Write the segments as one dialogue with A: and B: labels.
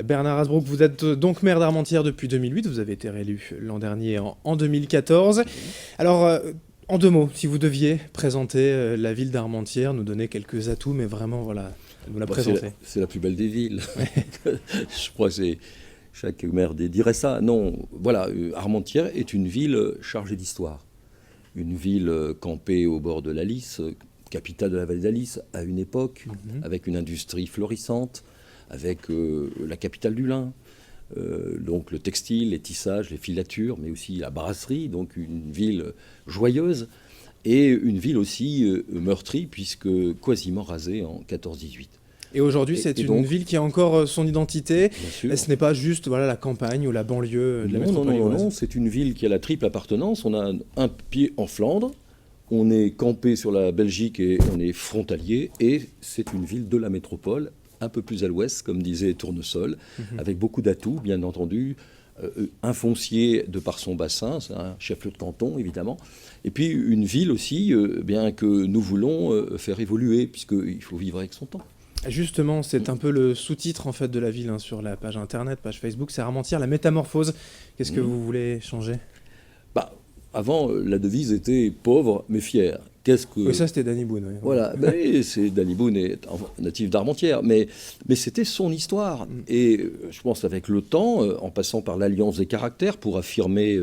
A: Bernard Hasbrouck, vous êtes donc maire d'Armentières depuis 2008, vous avez été réélu l'an dernier en 2014. Alors, en 2 mots, si vous deviez présenter la ville d'Armentières, nous donner quelques atouts, mais vraiment, voilà, nous la présenter.
B: C'est la plus belle des villes. Je crois que chaque maire dirait ça. Non, voilà, Armentières est une ville chargée d'histoire. Une ville campée au bord de la Lys, capitale de la vallée de la Lys, à une époque, avec une industrie florissante, avec la capitale du lin, donc le textile, les tissages, les filatures, mais aussi la brasserie, donc une ville joyeuse, et une ville aussi meurtrie, puisque quasiment rasée en 14-18.
A: Et aujourd'hui, c'est une ville qui a encore son identité.
B: Et
A: ce n'est pas juste voilà, la campagne ou la banlieue de la métropole.
B: Non, c'est une ville qui a la triple appartenance. On a un pied en Flandre, on est campé sur la Belgique et on est frontalier. Et c'est une ville de la métropole, un peu plus à l'ouest, comme disait Tournesol, avec beaucoup d'atouts, bien entendu. Un foncier de par son bassin, c'est un chef-lieu de canton, évidemment. Et puis une ville aussi, bien que nous voulons faire évoluer, puisqu'il faut vivre avec son temps.
A: Justement, c'est un peu le sous-titre en fait de la ville sur la page internet, page Facebook, c'est Armentières, la métamorphose. Qu'est-ce que vous voulez changer ?
B: Avant, la devise était pauvre mais fier.
A: Oui, ça c'était Danny Boone. Oui.
B: Voilà, c'est Danny Boone est natif d'Armentières, mais c'était son histoire. Et je pense avec le temps, en passant par l'alliance des caractères pour affirmer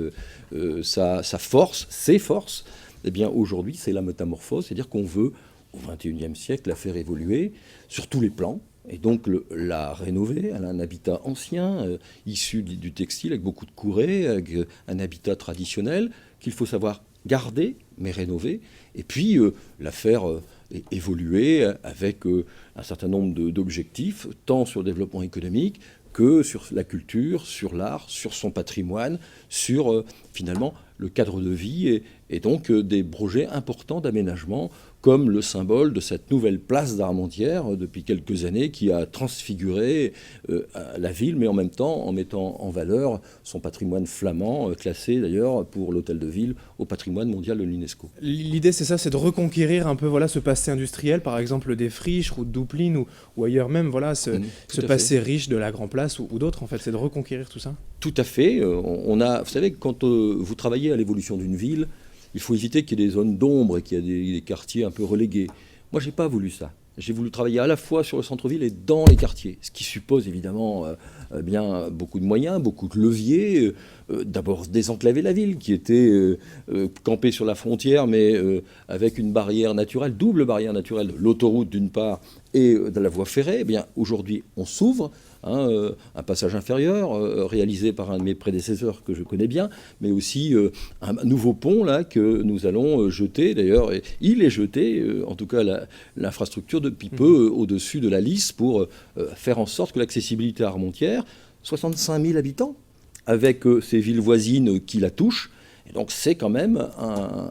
B: sa force, ses forces, eh bien aujourd'hui c'est la métamorphose, c'est-à-dire qu'on veut au XXIe siècle la faire évoluer sur tous les plans. Et donc la rénover, elle a un habitat ancien, issu du textile, avec beaucoup de courées, avec un habitat traditionnel, qu'il faut savoir garder, mais rénover, et puis la faire évoluer avec un certain nombre d'objectifs, tant sur le développement économique que sur la culture, sur l'art, sur son patrimoine, sur finalement le cadre de vie, et donc des projets importants d'aménagement, comme le symbole de cette nouvelle place d'Armentières depuis quelques années qui a transfiguré la ville, mais en même temps en mettant en valeur son patrimoine flamand, classé d'ailleurs pour l'hôtel de ville au patrimoine mondial de l'UNESCO.
A: L'idée c'est ça, c'est de reconquérir un peu voilà, ce passé industriel, par exemple des friches, route d'Oupline ou ailleurs même, voilà, ce passé riche de la Grand Place ou d'autres en fait, c'est de reconquérir tout ça.
B: Tout à fait. Vous savez, quand vous travaillez à l'évolution d'une ville, il faut éviter qu'il y ait des zones d'ombre et qu'il y ait des quartiers un peu relégués. Moi, je n'ai pas voulu ça. J'ai voulu travailler à la fois sur le centre-ville et dans les quartiers, ce qui suppose évidemment bien beaucoup de moyens, beaucoup de leviers. D'abord désenclaver la ville, qui était campée sur la frontière, mais avec une barrière naturelle, double barrière naturelle, de l'autoroute d'une part et de la voie ferrée. Eh bien, aujourd'hui, on s'ouvre. Un passage inférieur réalisé par un de mes prédécesseurs que je connais bien, mais aussi un nouveau pont là que nous allons jeter. D'ailleurs, il est jeté, en tout cas l'infrastructure depuis peu au-dessus de la Lys pour faire en sorte que l'accessibilité à Armentières, 65 000 habitants, avec ces villes voisines qui la touchent. Et donc c'est quand même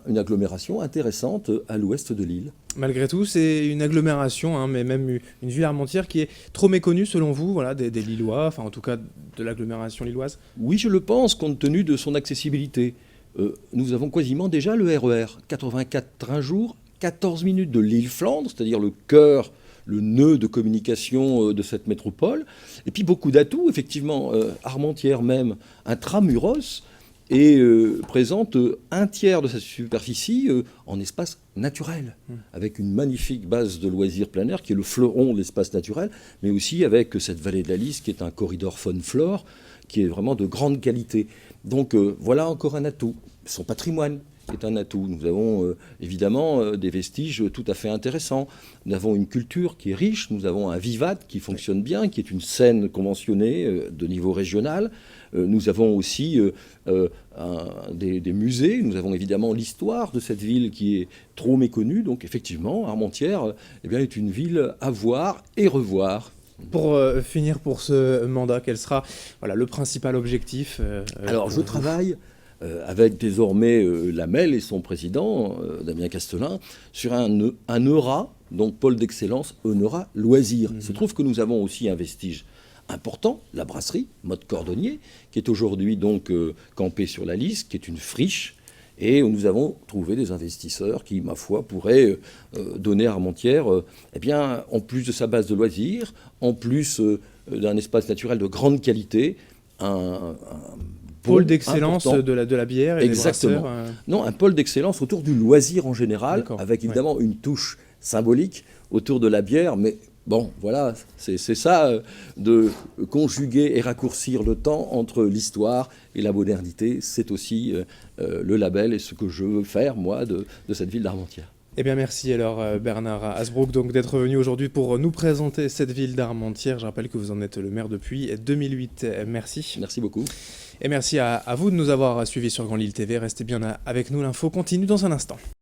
B: une agglomération intéressante à l'ouest de l'île.
A: Malgré tout, c'est une agglomération, mais même une ville Armentières qui est trop méconnue selon vous, voilà, des Lillois, enfin en tout cas de l'agglomération lilloise.
B: Oui, je le pense, compte tenu de son accessibilité. Nous avons quasiment déjà le RER, 84 trains jour, 14 minutes de l'île Flandre, c'est-à-dire le cœur, le nœud de communication de cette métropole. Et puis beaucoup d'atouts, effectivement, Armentières même, intramuros, et présente un tiers de sa superficie en espace naturel, avec une magnifique base de loisirs plein air qui est le fleuron de l'espace naturel, mais aussi avec cette vallée de la Lys qui est un corridor faune-flore qui est vraiment de grande qualité. Donc voilà encore un atout. Son patrimoine est un atout. Nous avons évidemment des vestiges tout à fait intéressants. Nous avons une culture qui est riche, nous avons un vivat qui fonctionne bien, qui est une scène conventionnée de niveau régional. Nous avons aussi des musées, nous avons évidemment l'histoire de cette ville qui est trop méconnue. Donc effectivement, Armentières est une ville à voir et revoir.
A: Pour finir pour ce mandat, quel sera le principal objectif
B: Alors je travaille avec désormais Lamel et son président, Damien Castelin, sur un EURA, donc pôle d'excellence EURA loisirs. Il se trouve que nous avons aussi un vestige important, la brasserie, mode cordonnier, qui est aujourd'hui donc campée sur la Lys, qui est une friche Et nous avons trouvé des investisseurs qui, ma foi, pourraient donner à Armentières, eh bien, en plus de sa base de loisirs, en plus d'un espace naturel de grande qualité, un
A: pôle d'excellence
B: important.
A: de la bière et
B: Exactement.
A: des brasseurs.
B: Non, un pôle d'excellence autour du loisir en général,
A: D'accord,
B: avec évidemment une touche symbolique autour de la bière, mais bon, voilà, c'est ça, de conjuguer et raccourcir le temps entre l'histoire et la modernité, c'est aussi le label et ce que je veux faire, moi, de cette ville d'Armentières.
A: Eh bien merci alors Bernard Hasbrouck donc d'être venu aujourd'hui pour nous présenter cette ville d'Armentières. Je rappelle que vous en êtes le maire depuis 2008. Merci.
B: Merci beaucoup.
A: Et merci à vous de nous avoir suivis sur Grand Lille TV. Restez bien avec nous, l'info continue dans un instant.